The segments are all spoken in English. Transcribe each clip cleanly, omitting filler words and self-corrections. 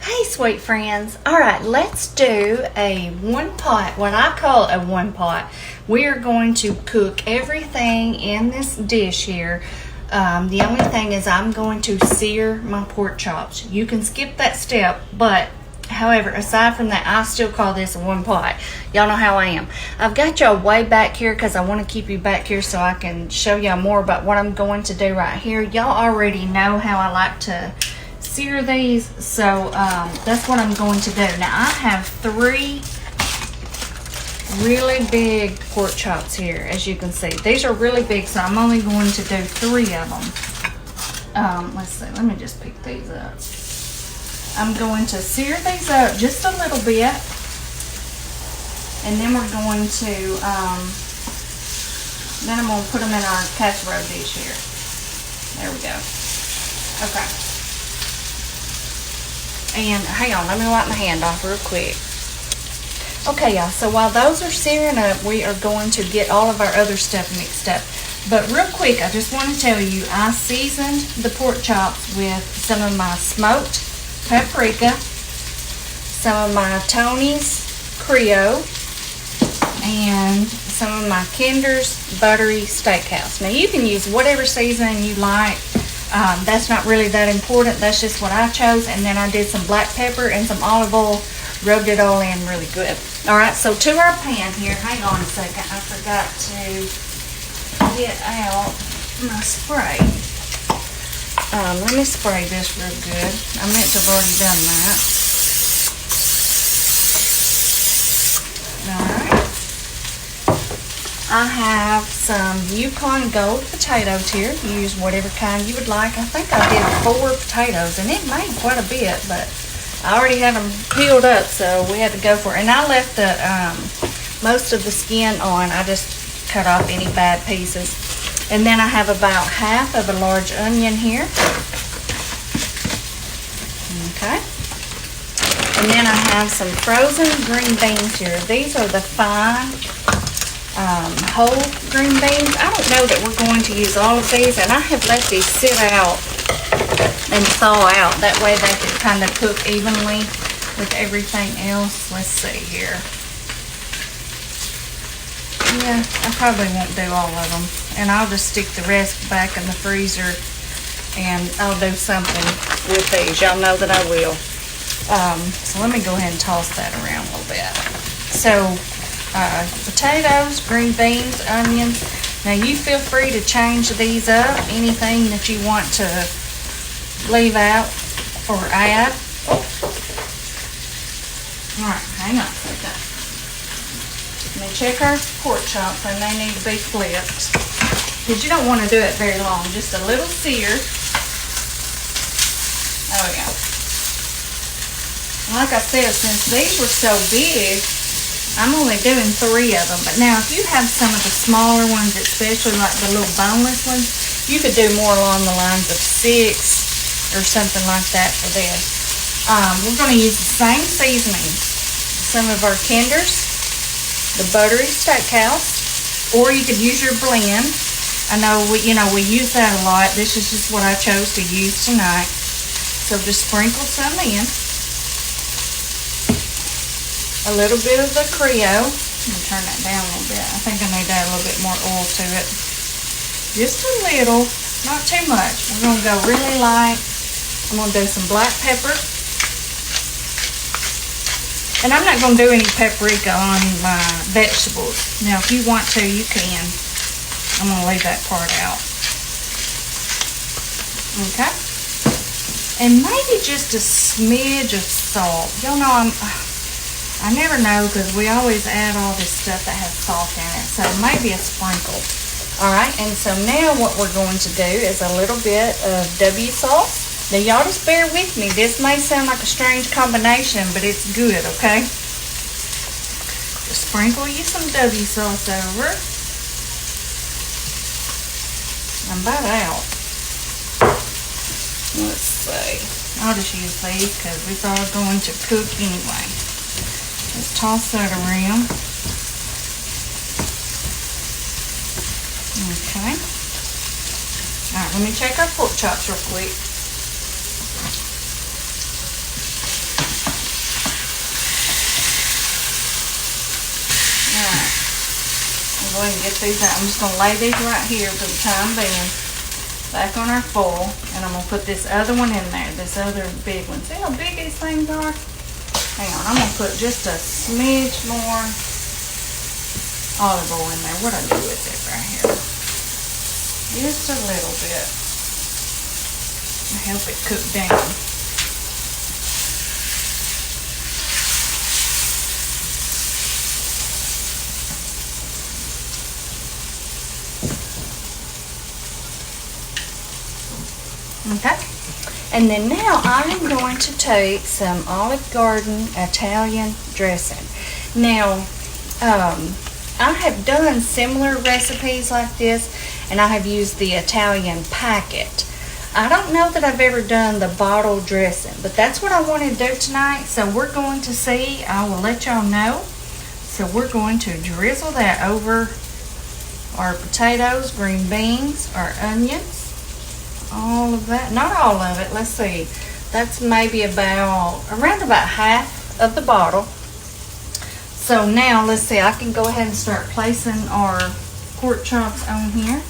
Hey, sweet friends. All right, let's do a one pot, what I call a one pot. We are going to cook everything in this dish here. The only thing is I'm going to sear my pork chops. You can skip that step, but however, aside from that, I still call this a one pot. Y'all know how I am. I've got y'all way back here because I want to keep you back here so I can show y'all more about what I'm going to do right here. Y'all already know how I like to sear these, so that's what I'm going to do. Now I have 3 really big pork chops here, as you can see. These are really big, so I'm only going to do 3 of them. Let's see, let me just pick these up. I'm going to sear these up just a little bit, and then we're going to then I'm going to put them in our casserole dish here. There we go. Okay. And hang on, let me wipe my hand off real quick. Okay, y'all, so while those are searing up, we are going to get all of our other stuff mixed up. But real quick, I just want to tell you, I seasoned the pork chops with some of my smoked paprika, some of my Tony's Creole, and some of my Kinder's Buttery Steakhouse. Now, you can use whatever seasoning you like. That's not really that important. That's just what I chose. And then I did some black pepper and some olive oil, rubbed it all in really good. All right, so to our pan here, hang on a second. I forgot to get out my spray. Let me spray this real good. I meant to have already done that. All right. I have some Yukon Gold potatoes here. You use whatever kind you would like. I think I did 4 potatoes, and it made quite a bit, but I already had them peeled up, so we had to go for it. And I left the most of the skin on. I just cut off any bad pieces. And then I have about half of a large onion here. Okay. And then I have some frozen green beans here. These are the fine whole green beans. I don't know that we're going to use all of these, and I have let these sit out and thaw out. That way they can kind of cook evenly with everything else. Let's see here. Yeah, I probably won't do all of them, and I'll just stick the rest back in the freezer, and I'll do something with these. Y'all know that I will. So let me go ahead and toss that around a little bit. So potatoes, green beans, onions. Now you feel free to change these up. Anything that you want to leave out or add. All right, hang on a second. Let me check our pork chops, and they need to be flipped, because you don't want to do it very long. Just a little sear. There we go. Like I said, since these were so big, I'm only doing 3 of them. But now, if you have some of the smaller ones, especially like the little boneless ones, you could do more along the lines of 6 or something like that for this. We're going to use the same seasoning. Some of our Kinder's, the Buttery Steakhouse, or you could use your blend. I know we use that a lot. This is just what I chose to use tonight. So just sprinkle some in. A little bit of the Creole. I'm going to turn that down a little bit. I think I need to add a little bit more oil to it. Just a little, not too much. We're going to go really light. I'm going to do some black pepper. And I'm not going to do any paprika on my vegetables. Now, if you want to, you can. I'm going to leave that part out. Okay. And maybe just a smidge of salt. Y'all know I never know, because we always add all this stuff that has salt in it. So maybe a sprinkle. All right. And so now what we're going to do is a little bit of W sauce. Now, y'all just bear with me. This may sound like a strange combination, but it's good, okay? Just sprinkle you some W sauce over. I'm about out. Let's see. I'll just use these because it's all going to cook anyway. Let's toss that around. Okay. All right, let me check our pork chops real quick. go ahead and get these out. I'm just going to lay these right here for the time being. Back on our foil. And I'm going to put this other one in there. This other big one. See how big these things are? Hang on. I'm going to put just a smidge more olive oil in there. What I do with it right here? Just a little bit. Help it cook down. Okay, and then now I'm going to take some Olive Garden Italian dressing. Now, I have done similar recipes like this, and I have used the Italian packet. I don't know that I've ever done the bottle dressing, but that's what I want to do tonight. So we're going to see. I will let y'all know. So we're going to drizzle that over our potatoes, green beans, our onions. All of that, not all of it. Let's see, that's maybe around about half of the bottle. So now let's see, I can go ahead and start placing our pork chops on here.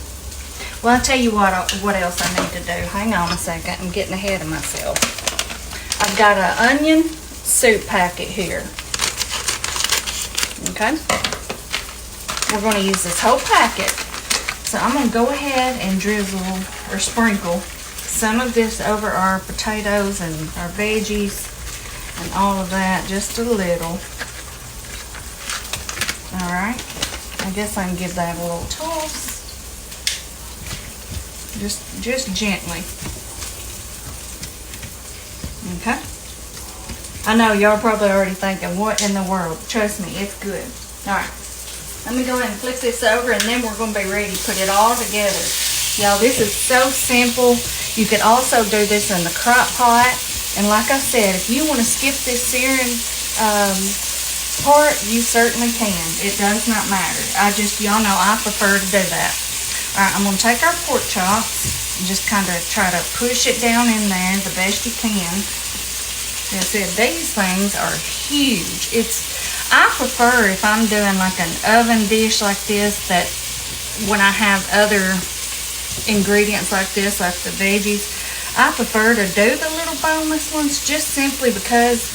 Well, I'll tell you what else I need to do. Hang on a second, I'm getting ahead of myself. I've got an onion soup packet here. Okay, we're going to use this whole packet. So I'm going to go ahead and drizzle or sprinkle some of this over our potatoes and our veggies and all of that, just a little. Alright, I guess I can give that a little toss. Just gently. Okay. I know y'all probably already thinking, what in the world? Trust me, it's good. Alright. Let me go ahead and flip this over, and then we're going to be ready to put it all together. Y'all, this is so simple. You could also do this in the crock pot. And like I said, if you want to skip this searing part, you certainly can. It does not matter. Y'all know I prefer to do that. Alright, I'm going to take our pork chops and just kind of try to push it down in there the best you can. Like I said, these things are huge. I prefer, if I'm doing like an oven dish like this, that when I have other ingredients like this, like the veggies, I prefer to do the little boneless ones just simply because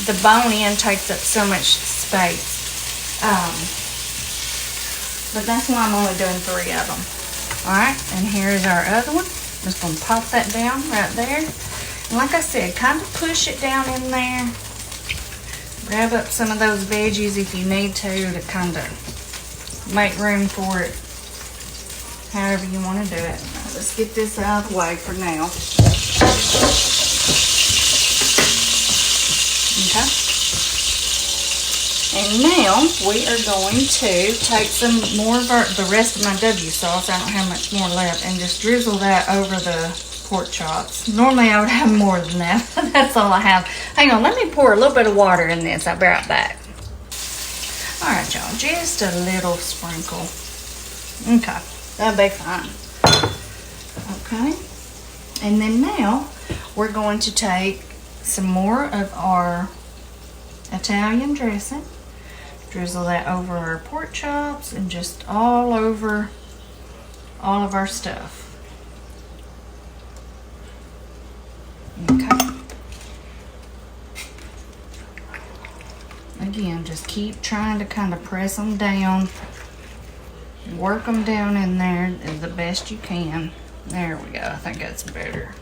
the bone end takes up so much space. But that's why I'm only doing 3 of them. Alright, and here's our other one. I'm just going to pop that down right there. And like I said, kind of push it down in there. Grab up some of those veggies if you need to kind of make room for it, however you want to do it. Now, let's get this out of the way for now. Okay. And now we are going to take some more of the rest of my W sauce. I don't have much more left, and just drizzle that over the pork chops. Normally I would have more than that, but that's all I have. Hang on, let me pour a little bit of water in this. I'll be right back. Alright, y'all, just a little sprinkle. Okay, that'll be fine. Okay, and then now we're going to take some more of our Italian dressing, drizzle that over our pork chops and just all over all of our stuff. Okay. Again, just keep trying to kind of press them down. Work them down in there the best you can. There we go. I think that's better.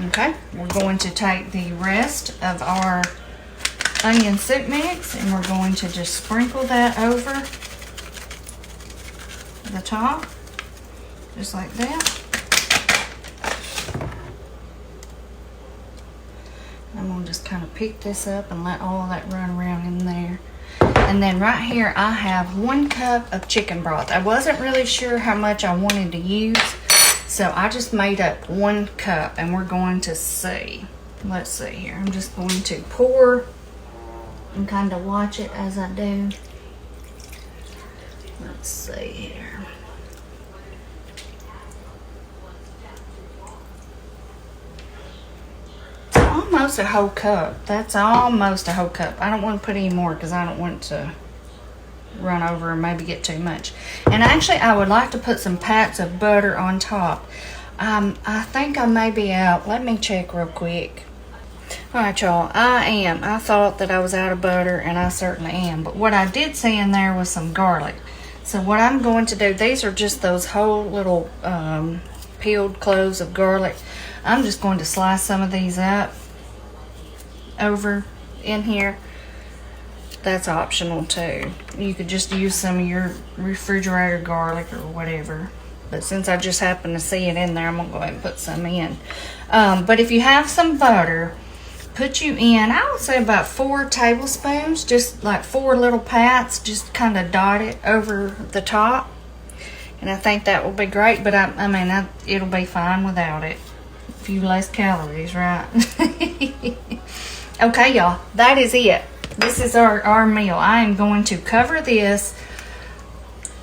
Okay. We're going to take the rest of our onion soup mix and we're going to just sprinkle that over the top. Just like that. I'm going to just kind of pick this up and let all of that run around in there. And then right here I have 1 cup of chicken broth. I wasn't really sure how much I wanted to use, so I just made up 1 cup and we're going to see. Let's see here. I'm just going to pour and kind of watch it as I do. Let's see here. Almost a whole cup. That's almost a whole cup. I don't want to put any more because I don't want to run over and maybe get too much. And actually, I would like to put some pats of butter on top. I think I may be out. Let me check real quick. All right, y'all, I thought that I was out of butter, and I certainly am. But what I did see in there was some garlic. So what I'm going to do, these are just those whole little peeled cloves of garlic. I'm just going to slice some of these up over in here. That's optional too. You could just use some of your refrigerator garlic or whatever. But since I just happen to see it in there, I'm going to go ahead and put some in. But if you have some butter, put you in, I would say about 4 tablespoons, just like 4 little pats, just kind of dot it over the top. And I think that will be great, but I mean, it'll be fine without it. A few less calories, right? Okay, y'all, that is it. This is our meal. I am going to cover this,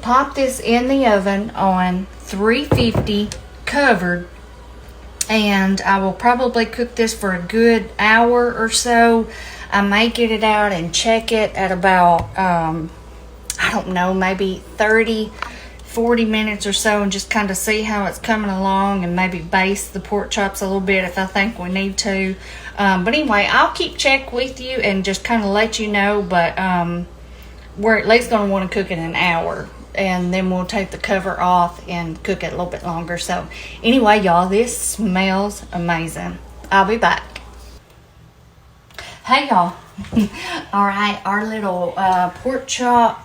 pop this in the oven on 350 covered, and I will probably cook this for a good hour or so. I may get it out and check it at about, I don't know, maybe 40 minutes or so, and just kind of see how it's coming along, and maybe baste the pork chops a little bit if I think we need to. But anyway, I'll keep check with you and just kind of let you know, but we're at least going to want to cook it an hour, and then we'll take the cover off and cook it a little bit longer. So anyway, y'all, this smells amazing. I'll be back. Hey, y'all. All right, our little pork chop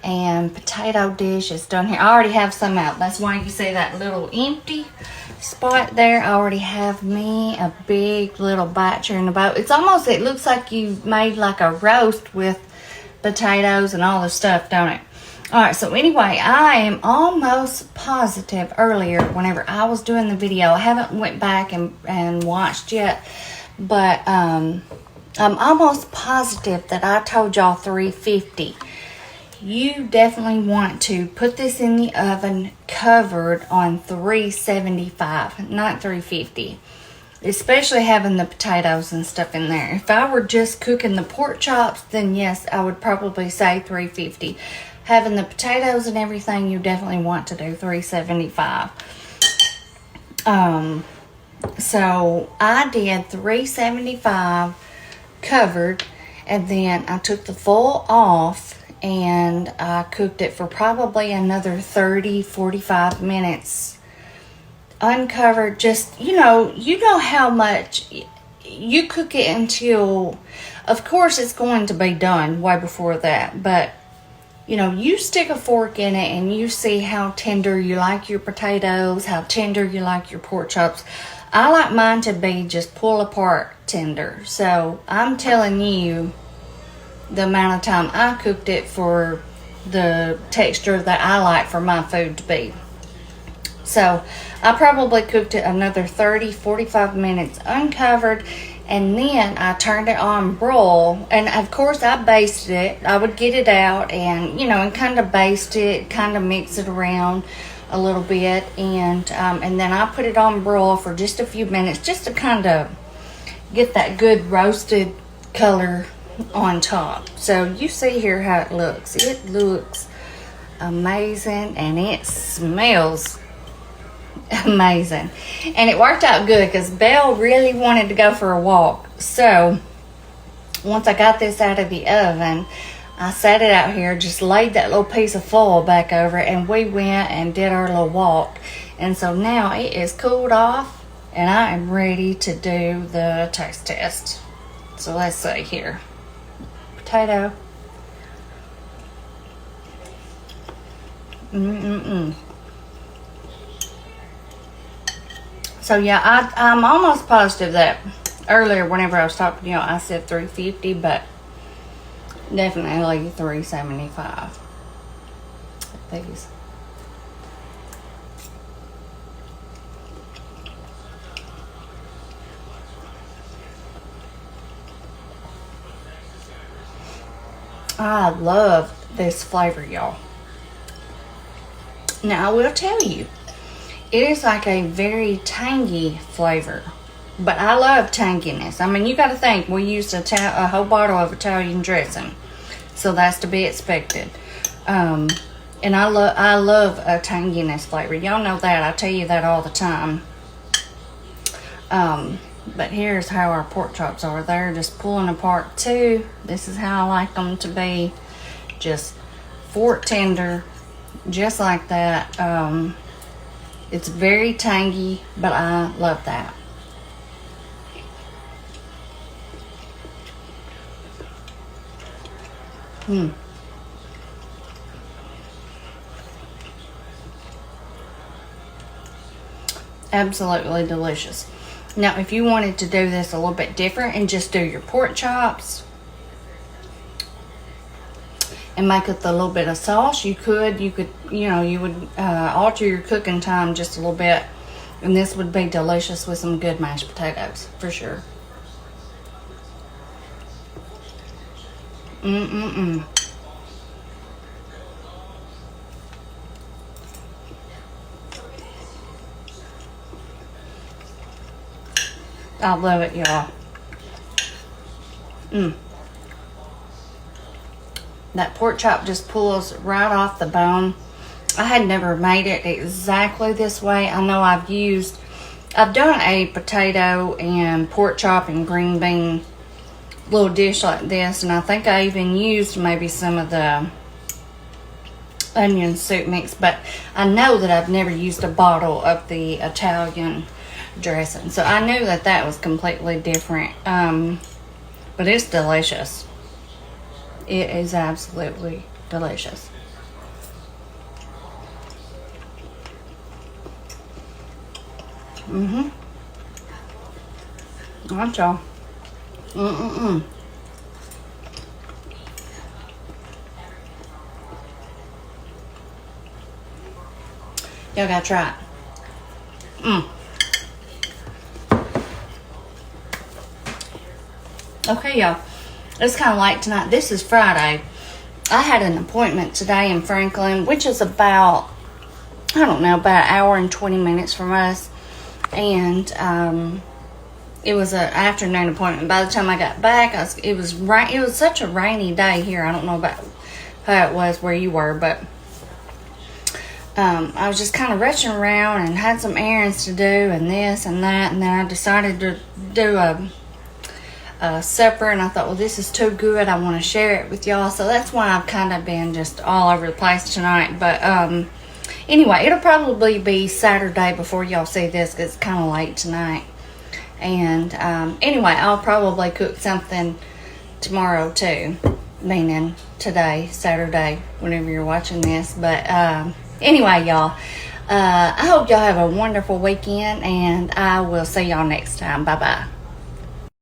and potato dish is done here. I already have some out. That's why you see that little empty spot there. I already have me a big little batcher in the bowl. It's almost, it looks like you made like a roast with potatoes and all the stuff, don't it? All right, so anyway, I am almost positive earlier whenever I was doing the video, I haven't went back and watched yet, but I'm almost positive that I told y'all 350. You definitely want to put this in the oven covered on 375, not 350. Especially having the potatoes and stuff in there. If I were just cooking the pork chops, then yes, I would probably say 350. Having the potatoes and everything, you definitely want to do 375. So I did 375 covered, and then I took the full off, and I cooked it for probably another 30-45 minutes uncovered. Just, you know how much you cook it until, of course it's going to be done way before that, but you stick a fork in it and you see how tender you like your potatoes, how tender you like your pork chops. I like mine to be just pull apart tender. So I'm telling you the amount of time I cooked it for the texture that I like for my food to be. So I probably cooked it another 30-45 minutes uncovered, and then I turned it on broil, and of course I basted it. I would get it out and and kind of baste it, kind of mix it around a little bit, and then I put it on broil for just a few minutes, just to kind of get that good roasted color on top. So you see here how it looks. It looks amazing, and it smells amazing, and it worked out good because Belle really wanted to go for a walk. So once I got this out of the oven, I set it out here, just laid that little piece of foil back over it, and we went and did our little walk. And so now it is cooled off, and I am ready to do the taste test. So let's see here. Potato. So yeah, I'm almost positive that earlier whenever I was talking to you, I said 350, but definitely 375. These. I love this flavor, y'all. Now I will tell you, it is like a very tangy flavor, but I love tanginess. I mean, you got to think, we used a whole bottle of Italian dressing, so that's to be expected. And I love a tanginess flavor. Y'all know that. I tell you that all the time. But here's how our pork chops are. They're just pulling apart too. This is how I like them to be. Just fork tender, just like that. It's very tangy, but I love that. Absolutely delicious. Now, if you wanted to do this a little bit different and just do your pork chops and make it a little bit of sauce, you could, you would alter your cooking time just a little bit, and this would be delicious with some good mashed potatoes, for sure. I love it, y'all. That pork chop just pulls right off the bone. I had never made it exactly this way. I know I've done a potato and pork chop and green bean little dish like this, and I think I even used maybe some of the onion soup mix, but I know that I've never used a bottle of the Italian dressing, so I knew that was completely different. But it's delicious. It is absolutely delicious. Right, y'all. Y'all gotta try it. Okay, y'all. It's kind of late tonight. This is Friday. I had an appointment today in Franklin, which is about, I don't know, about an hour and 20 minutes from us. And it was an afternoon appointment. By the time I got back, it was such a rainy day here. I don't know about how it was where you were, but I was just kind of rushing around and had some errands to do and this and that. And then I decided to do a supper, and I thought, well, this is too good, I want to share it with y'all. So that's why I've kind of been just all over the place tonight. But anyway, it'll probably be Saturday before y'all see this, because it's kind of late tonight. And anyway, I'll probably cook something tomorrow too, meaning today, Saturday, whenever you're watching this. But anyway, y'all, I hope y'all have a wonderful weekend, and I will see y'all next time. Bye bye.